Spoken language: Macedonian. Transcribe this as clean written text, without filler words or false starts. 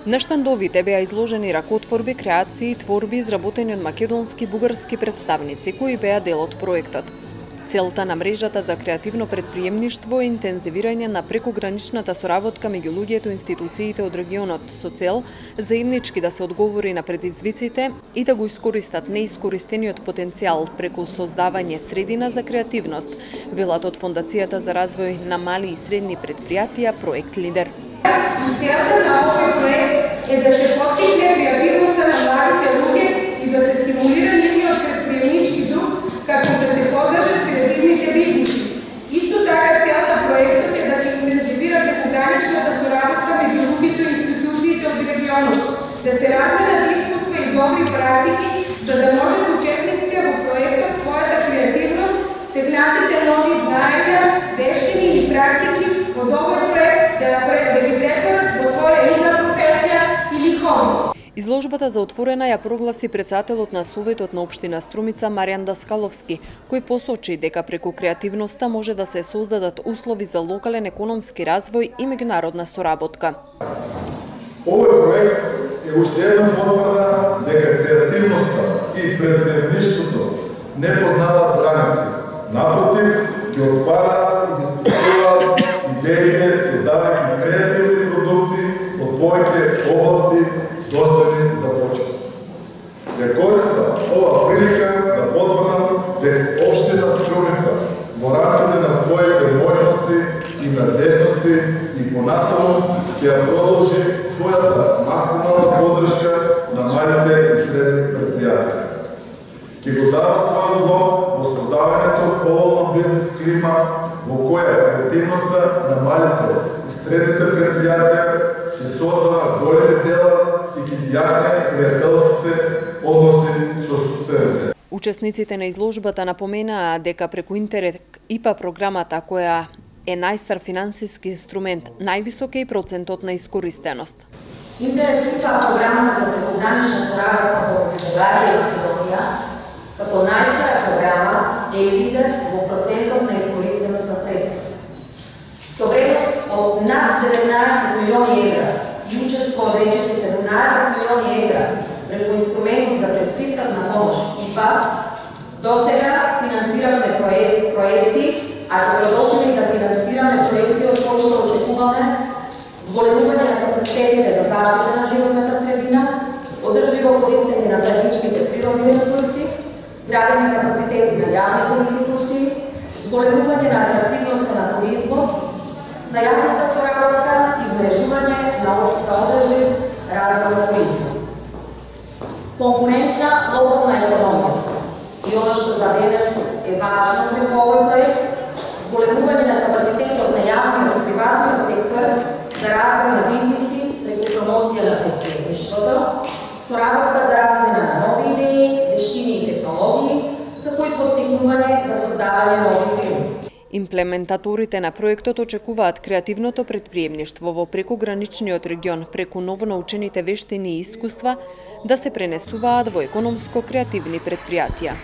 На штандовите беа изложени ракотворби, креации и творби изработени од македонски и бугарски представници кои беа дел од проектот. Целта на мрежата за креативно предприемништво е интензивирање на прекограничната соработка меѓу луѓето и институциите од регионот со цел заеднички да се одговори на предизвиците и да го искористат неискористениот потенцијал преку создавање средина за креативност, велат од Фондацијата за развој на мали и средни предпријатија Проект Лидер. Целта на овој проект е да се поттикне креативноста на младите луѓе и да се стимулира нивниот предприемнички дух, како да се поддржат креативните бизниси. Исто така целта проектот е да се интензивира прекограничната соработка меѓу луѓето и институциите од регионот, да се разменат искуства и добри практики, за да можат учесниците во проектот својата креативност, стекнатите нови знаења, вештини и практики од овој проект да ги претворат во своја идна професија или хоби. Изложбата за отворена ја прогласи претседателот на Советот на општина Струмица Маријан Даскаловски, кој посочи дека преку креативноста може да се создадат услови за локален економски развој и меѓународна соработка. Овој проект е уште една потврда дека креативноста и предприемништвото не познаваат граници. Напротив, ги отвара и ги споделуваат идеите, создавајќи креативни продукти од повеќе области достојни за почет. Ја користам ова прилика да потврдам дека општина Струмица во рамките на своите можности и надлежности и понатаму ќе ја продолжи својата максимална поддршка на малите и средни предпријатија. Ќе го дава својот длог во создавањето поволна бизнес клима во која креативноста на малите и средните предпријатија ќе создава големи дела и ќе ги јакне пријателските односи со суседите. Учесниците на изложбата напоменаа дека преку Интерек ИПА програмата, која е најстар финансиски инструмент, највисок е и процентот на искористеност. Интерек ИПА програмата за прекогранична соработка во Бугарија и Македонија како најстара програма е лидер во процентот на искористеност на средства. Со вредност од над 19 милиони евра и учество од речиси 17 милиони евра преку инструментот за предпристапна помош ИПА, досега финансиравме проекти, а продолжиме да финансираме проекти од кои што очекуваме зголемување на капацитетите за заштита на животната средина, одржливо користење на заедничките природни ресурси, градени капацитети на јавните институции, зголемување на атрактивноста на туризмот, зајавната соработка и вмешување на одржлив развој на туризмот. Конкурентна локална економија и оно што за денес е важно преку овој проект, зголемување на капацитетот на јавниот и приватниот сектор за развој на бизниси преку промоција на предприемништвото, соработка за размена на нови идеи, вештини и технологии, како и поттикнување за создавање нови фирми. Имплементаторите на проектот очекуваат креативното предприемништво во прекограничниот регион преку новонаучените вештини и искуства да се пренесуваат во економско-креативни предпријатија.